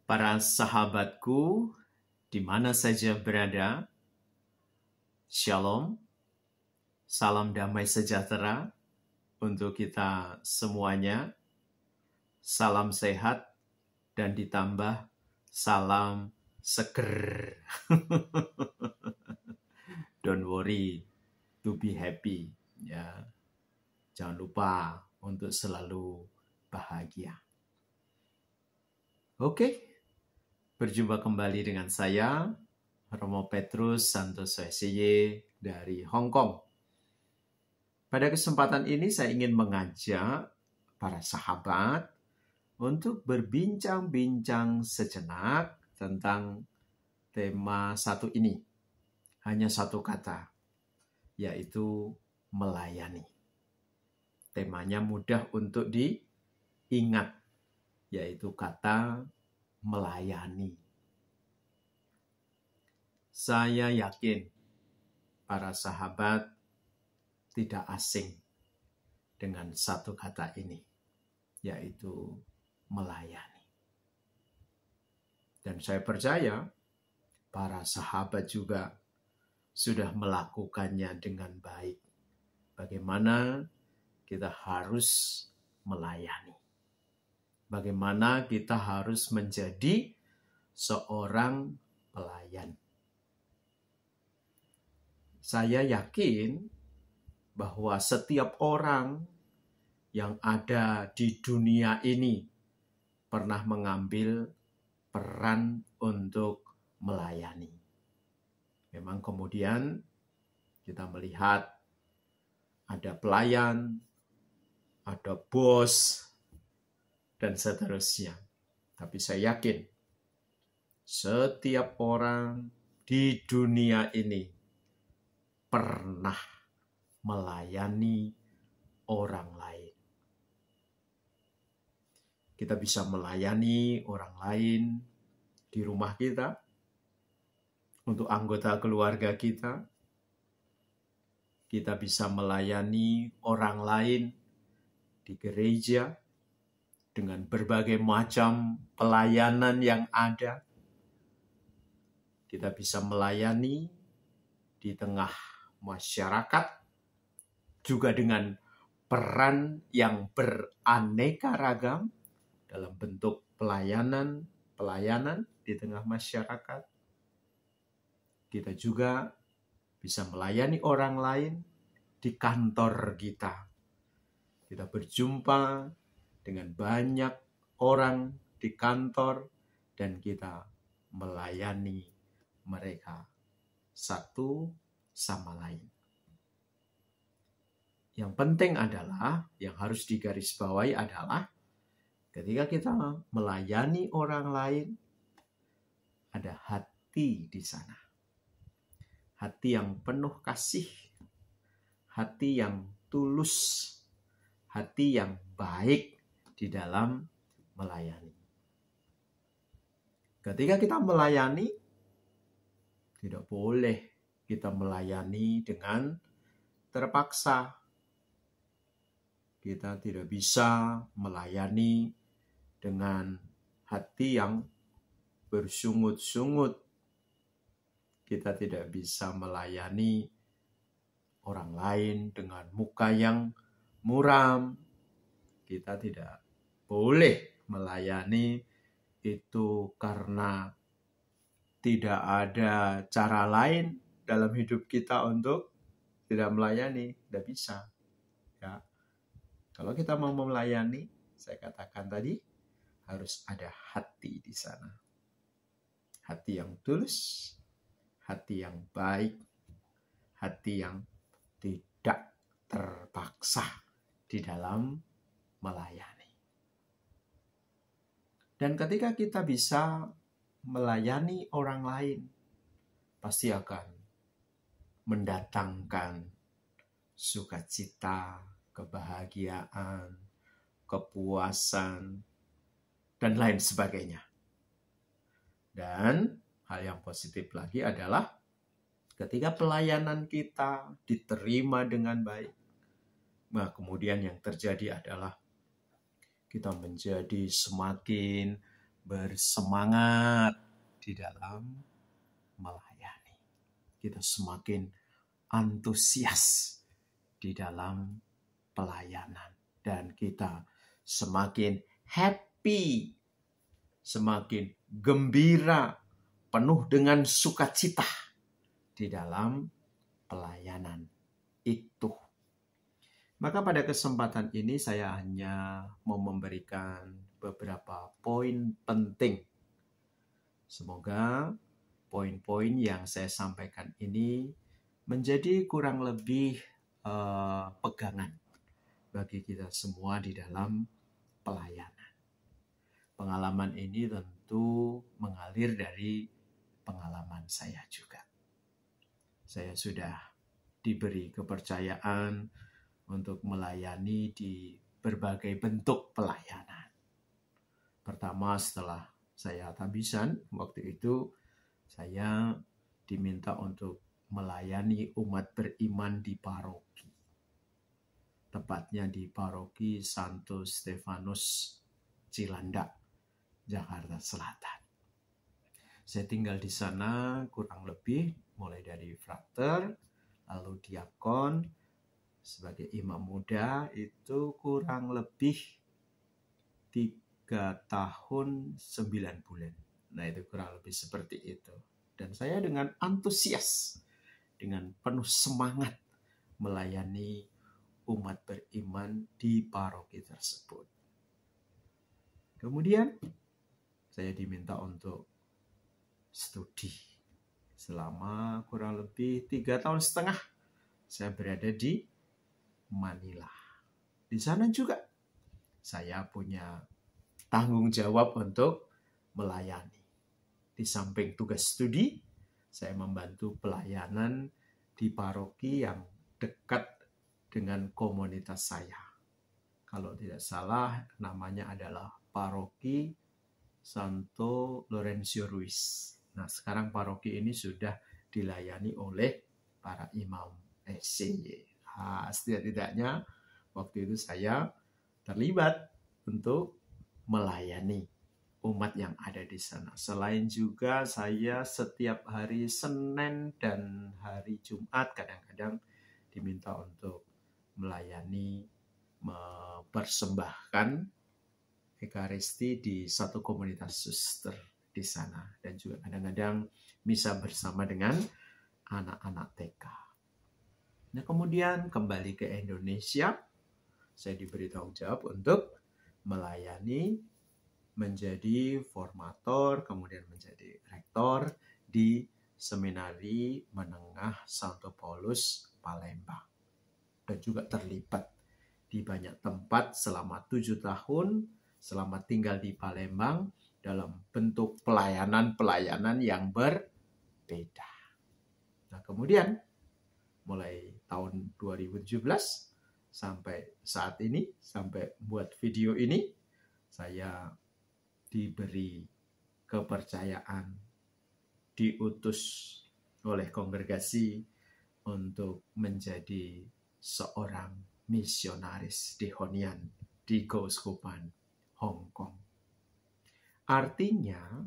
Para sahabatku, di mana saja berada, Shalom, salam damai sejahtera untuk kita semuanya, salam sehat, dan ditambah salam seger. Don't worry, to be happy. Ya, jangan lupa untuk selalu bahagia. Oke. Berjumpa kembali dengan saya, Romo Petrus Santoso SY dari Hong Kong. Pada kesempatan ini saya ingin mengajak para sahabat untuk berbincang-bincang sejenak tentang tema satu ini. Hanya satu kata, yaitu melayani. Temanya mudah untuk diingat, yaitu kata melayani. Saya yakin para sahabat tidak asing dengan satu kata ini, yaitu melayani. Dan saya percaya para sahabat juga sudah melakukannya dengan baik. Bagaimana kita harus melayani. Bagaimana kita harus menjadi seorang pelayan. Saya yakin bahwa setiap orang yang ada di dunia ini pernah mengambil peran untuk melayani. Memang kemudian kita melihat ada pelayan, ada bos, dan seterusnya. Tapi saya yakin setiap orang di dunia ini pernah melayani orang lain. Kita bisa melayani orang lain di rumah kita, untuk anggota keluarga kita. Kita bisa melayani orang lain di gereja, dengan berbagai macam pelayanan yang ada. Kita bisa melayani di tengah masyarakat, juga dengan peran yang beraneka ragam dalam bentuk pelayanan di tengah masyarakat. Kita juga bisa melayani orang lain di kantor kita. Kita berjumpa dengan banyak orang di kantor dan kita melayani mereka satu sama lain. Yang penting adalah, yang harus digarisbawahi adalah ketika kita melayani orang lain, ada hati di sana. Hati yang penuh kasih, hati yang tulus, hati yang baik di dalam melayani. Ketika kita melayani, tidak boleh kita melayani dengan terpaksa. Kita tidak bisa melayani dengan hati yang bersungut-sungut. Kita tidak bisa melayani orang lain dengan muka yang muram. Kita tidak boleh melayani itu karena tidak ada cara lain dalam hidup kita untuk tidak melayani. Tidak bisa. Ya. Kalau kita mau melayani, saya katakan tadi, harus ada hati di sana. Hati yang tulus, hati yang baik, hati yang tidak terpaksa di dalam melayani. Dan ketika kita bisa melayani orang lain, pasti akan mendatangkan sukacita, kebahagiaan, kepuasan, dan lain sebagainya. Dan hal yang positif lagi adalah ketika pelayanan kita diterima dengan baik, nah kemudian yang terjadi adalah kita menjadi semakin bersemangat di dalam melayani. Kita semakin antusias di dalam pelayanan. Dan kita semakin happy, semakin gembira, penuh dengan sukacita di dalam pelayanan itu. Maka pada kesempatan ini saya hanya mau memberikan beberapa poin penting. Semoga poin-poin yang saya sampaikan ini menjadi kurang lebih pegangan bagi kita semua di dalam pelayanan. Pengalaman ini tentu mengalir dari pengalaman saya juga. Saya sudah diberi kepercayaan untuk melayani di berbagai bentuk pelayanan. Pertama, setelah saya tabisan, waktu itu saya diminta untuk melayani umat beriman di paroki. Tepatnya di paroki Santo Stefanus Cilandak, Jakarta Selatan. Saya tinggal di sana kurang lebih mulai dari frater, lalu diakon, sebagai imam muda itu kurang lebih 3 tahun 9 bulan. Nah, itu kurang lebih seperti itu. Dan saya dengan antusias, dengan penuh semangat melayani umat beriman di paroki tersebut. Kemudian saya diminta untuk studi. Selama kurang lebih 3,5 tahun saya berada di Manila. Di sana juga saya punya tanggung jawab untuk melayani. Di samping tugas studi, saya membantu pelayanan di paroki yang dekat dengan komunitas saya. Kalau tidak salah, namanya adalah paroki Santo Lorenzo Ruiz. Nah, sekarang paroki ini sudah dilayani oleh para imam SCY. Setidak-tidaknya waktu itu saya terlibat untuk melayani umat yang ada di sana. Selain juga saya setiap hari Senin dan hari Jumat kadang-kadang diminta untuk melayani, mempersembahkan Ekaristi di satu komunitas suster di sana. Dan juga kadang-kadang misa bersama dengan anak-anak TK. Nah, kemudian kembali ke Indonesia, saya diberi tanggung jawab untuk melayani, menjadi formator, kemudian menjadi rektor di Seminari Menengah Santo Paulus Palembang. Dan juga terlibat di banyak tempat selama 7 tahun, selama tinggal di Palembang, dalam bentuk pelayanan-pelayanan yang berbeda. Nah, kemudian mulai tahun 2017 sampai saat ini, sampai buat video ini, saya diberi kepercayaan, diutus oleh kongregasi untuk menjadi seorang misionaris di Honian, di Keuskupan Hong Kong. Artinya,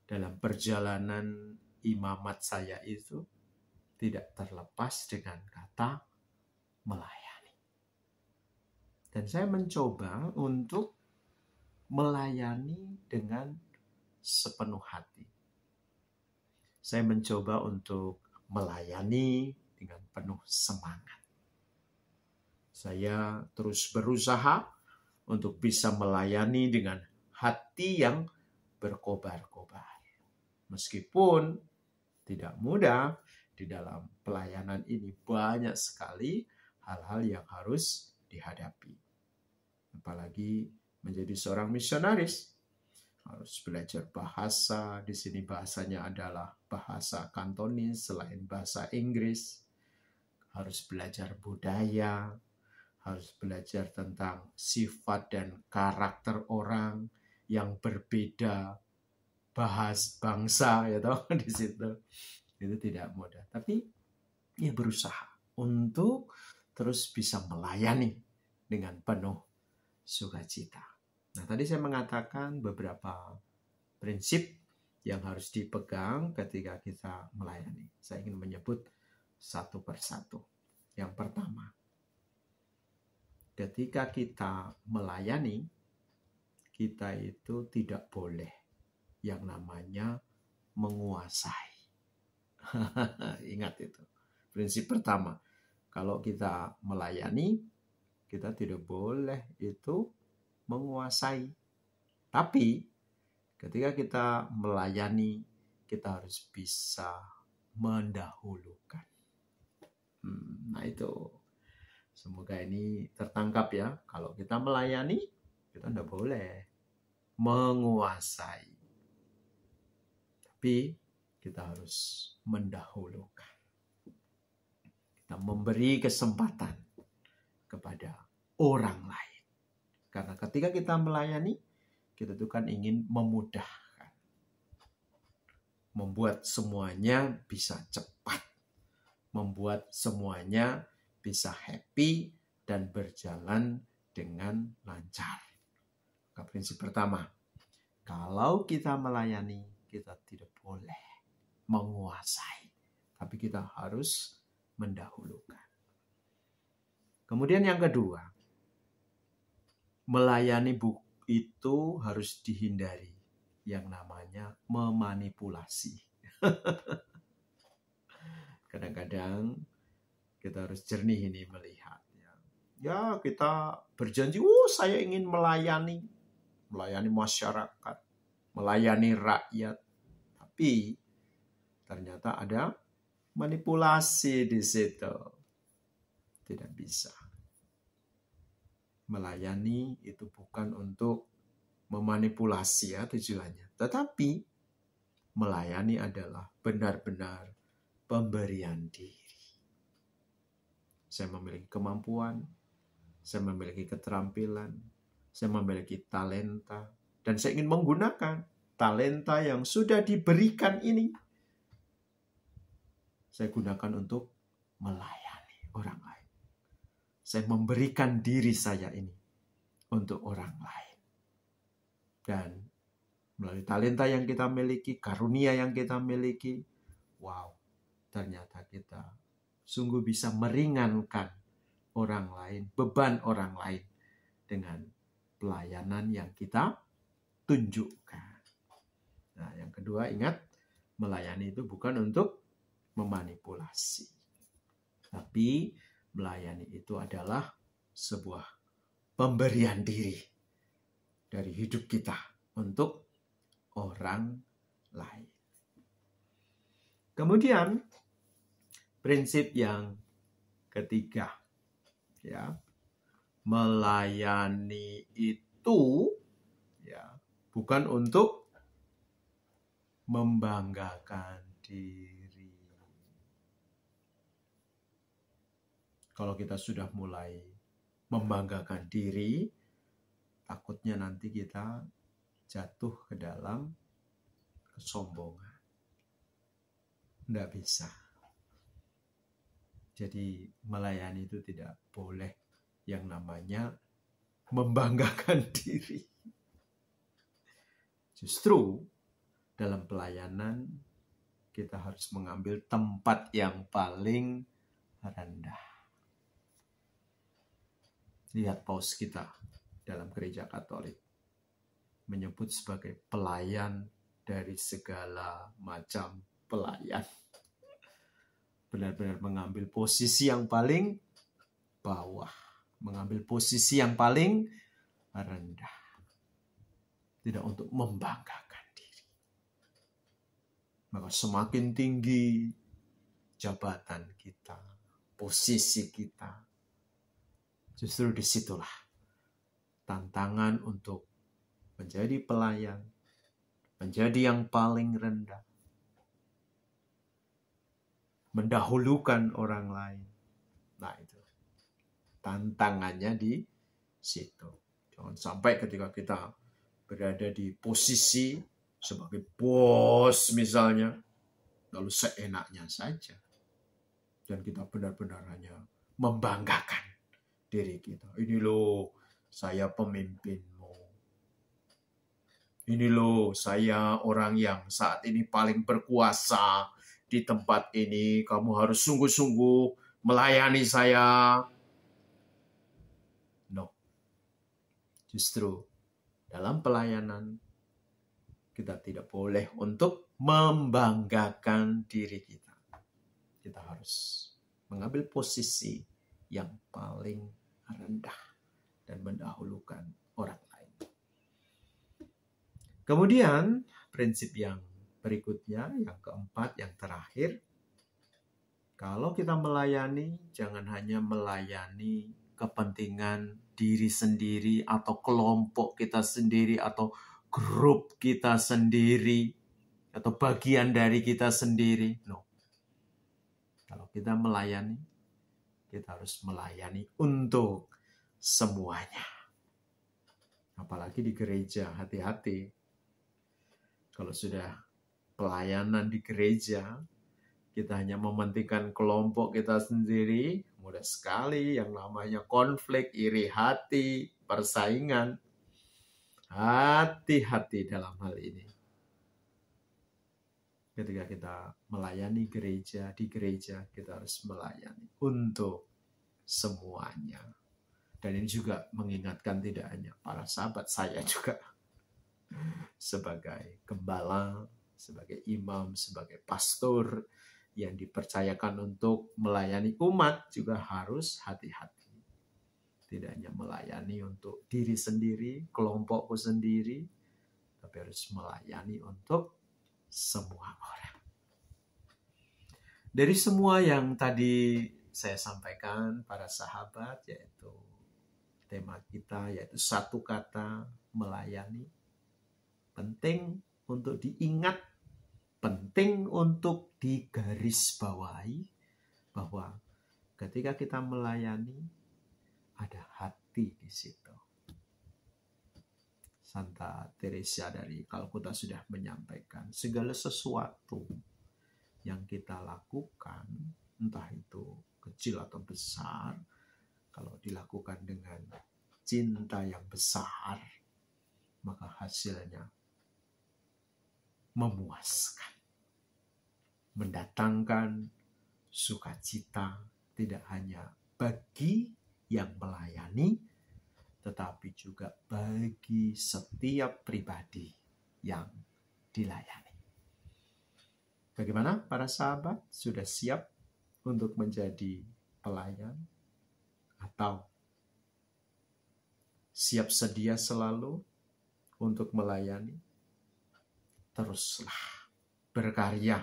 dalam perjalanan imamat saya itu tidak terlepas dengan kata melayani. Dan saya mencoba untuk melayani dengan sepenuh hati. Saya mencoba untuk melayani dengan penuh semangat. Saya terus berusaha untuk bisa melayani dengan hati yang berkobar-kobar. Meskipun tidak mudah, di dalam pelayanan ini banyak sekali hal-hal yang harus dihadapi. Apalagi menjadi seorang misionaris, harus belajar bahasa. Di sini bahasanya adalah bahasa Kantonis selain bahasa Inggris. Harus belajar budaya, harus belajar tentang sifat dan karakter orang yang berbeda, bangsa, ya toh, di situ. Itu tidak mudah, tapi ia berusaha untuk terus bisa melayani dengan penuh sukacita. Nah, tadi saya mengatakan beberapa prinsip yang harus dipegang ketika kita melayani. Saya ingin menyebut satu persatu. Yang pertama, ketika kita melayani, kita itu tidak boleh yang namanya menguasai. Ingat itu. Prinsip pertama, kalau kita melayani, kita tidak boleh itu menguasai. Tapi ketika kita melayani, kita harus bisa mendahulukan. Nah itu, semoga ini tertangkap ya. Kalau kita melayani, kita tidak boleh menguasai. Tapi kita harus mendahulukan. Kita memberi kesempatan kepada orang lain. Karena ketika kita melayani, kita itu kan ingin memudahkan. Membuat semuanya bisa cepat. Membuat semuanya bisa happy dan berjalan dengan lancar. Prinsip pertama, kalau kita melayani, kita tidak boleh menguasai, tapi kita harus mendahulukan. Kemudian yang kedua, melayani itu harus dihindari yang namanya memanipulasi. Kadang-kadang kita harus jernih ini melihat. Ya kita berjanji, saya ingin melayani masyarakat, melayani rakyat. Tapi ternyata ada manipulasi di situ. Tidak bisa. Melayani itu bukan untuk memanipulasi ya tujuannya. Tetapi melayani adalah benar-benar pemberian diri. Saya memiliki kemampuan, saya memiliki keterampilan, saya memiliki talenta, dan saya ingin menggunakan talenta yang sudah diberikan ini. Saya gunakan untuk melayani orang lain. Saya memberikan diri saya ini untuk orang lain. Dan melalui talenta yang kita miliki, karunia yang kita miliki, ternyata kita sungguh bisa meringankan orang lain, beban orang lain dengan pelayanan yang kita tunjukkan. Nah, yang kedua, ingat, melayani itu bukan untuk memanipulasi. Tapi melayani itu adalah sebuah pemberian diri dari hidup kita untuk orang lain. Kemudian prinsip yang ketiga, ya, melayani itu ya bukan untuk membanggakan diri. Kalau kita sudah mulai membanggakan diri, takutnya nanti kita jatuh ke dalam kesombongan. Tidak bisa. Jadi melayani itu tidak boleh yang namanya membanggakan diri. Justru dalam pelayanan kita harus mengambil tempat yang paling rendah. Lihat paus kita dalam gereja Katolik menyebut sebagai pelayan dari segala macam pelayan. Benar-benar mengambil posisi yang paling bawah, mengambil posisi yang paling rendah. Tidak untuk membanggakan diri. Maka semakin tinggi jabatan kita, posisi kita, justru disitulah tantangan untuk menjadi pelayan, menjadi yang paling rendah, mendahulukan orang lain. Nah itu tantangannya di situ. Jangan sampai ketika kita berada di posisi sebagai bos misalnya, lalu seenaknya saja. Dan kita benar-benar hanya membanggakan diri kita. Ini loh, saya pemimpinmu. Ini loh, saya orang yang saat ini paling berkuasa di tempat ini. Kamu harus sungguh-sungguh melayani saya. No, justru dalam pelayanan kita tidak boleh untuk membanggakan diri kita. Kita harus mengambil posisi yang paling rendah dan mendahulukan orang lain. Kemudian prinsip yang berikutnya, yang keempat, yang terakhir, kalau kita melayani, jangan hanya melayani kepentingan diri sendiri atau kelompok kita sendiri atau grup kita sendiri atau bagian dari kita sendiri. No. Kalau kita melayani, kita harus melayani untuk semuanya. Apalagi di gereja, hati-hati. Kalau sudah pelayanan di gereja, kita hanya mementingkan kelompok kita sendiri, mudah sekali yang namanya konflik, iri hati, persaingan. Hati-hati dalam hal ini. Ketika kita melayani gereja, di gereja kita harus melayani untuk semuanya. Dan ini juga mengingatkan tidak hanya para sahabat, saya juga sebagai gembala, sebagai imam, sebagai pastor yang dipercayakan untuk melayani umat juga harus hati-hati. Tidak hanya melayani untuk diri sendiri, kelompokku sendiri, tapi harus melayani untuk semua orang. Dari semua yang tadi saya sampaikan para sahabat, yaitu tema kita, yaitu satu kata, melayani. Penting untuk diingat, penting untuk digarisbawahi bahwa ketika kita melayani ada hati di situ. Santa Teresa dari Kalkuta sudah menyampaikan segala sesuatu yang kita lakukan, entah itu kecil atau besar, kalau dilakukan dengan cinta yang besar, maka hasilnya memuaskan, mendatangkan sukacita tidak hanya bagi yang melayani, tetapi juga bagi setiap pribadi yang dilayani. Bagaimana para sahabat? Sudah siap untuk menjadi pelayan? Atau siap sedia selalu untuk melayani? Teruslah berkarya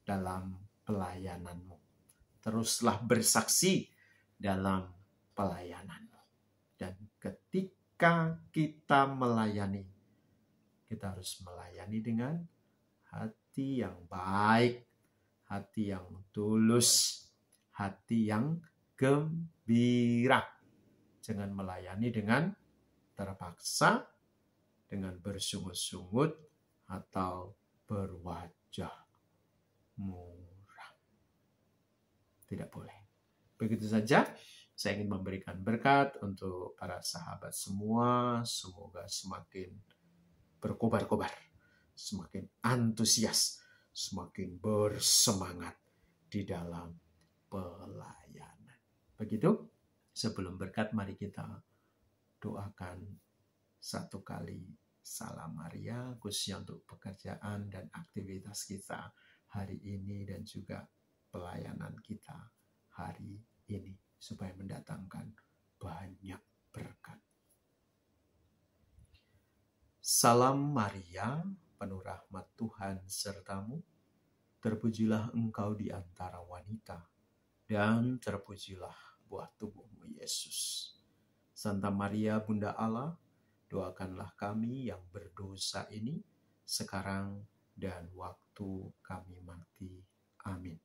dalam pelayananmu. Teruslah bersaksi dalam pelayananmu. Dan ketika kita melayani, kita harus melayani dengan hati yang baik, hati yang tulus, hati yang gembira. Jangan melayani dengan terpaksa, dengan bersungut-sungut, atau berwajah murah. Tidak boleh. Begitu saja, saya ingin memberikan berkat untuk para sahabat semua. Semoga semakin berkobar-kobar, semakin antusias, semakin bersemangat di dalam pelayanan. Begitu, sebelum berkat, mari kita doakan satu kali Salam Maria, khususnya untuk pekerjaan dan aktivitas kita hari ini dan juga pelayanan kita hari ini, supaya mendatangkan banyak berkat. Salam Maria, penuh rahmat Tuhan sertamu, terpujilah engkau di antara wanita, dan terpujilah buah tubuhmu Yesus. Santa Maria, Bunda Allah, doakanlah kami yang berdosa ini sekarang dan waktu kami mati. Amin.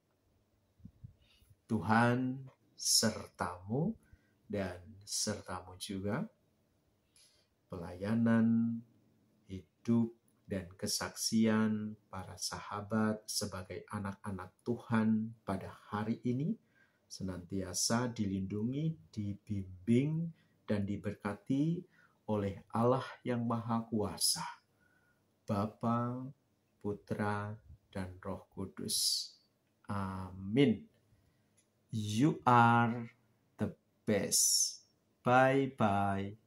Tuhan sertamu dan sertamu juga. Pelayanan, hidup, dan kesaksian para sahabat sebagai anak-anak Tuhan pada hari ini senantiasa dilindungi, dibimbing, dan diberkati oleh Allah yang Maha Kuasa, Bapa, Putra, dan Roh Kudus. Amin. You are the best. Bye-bye.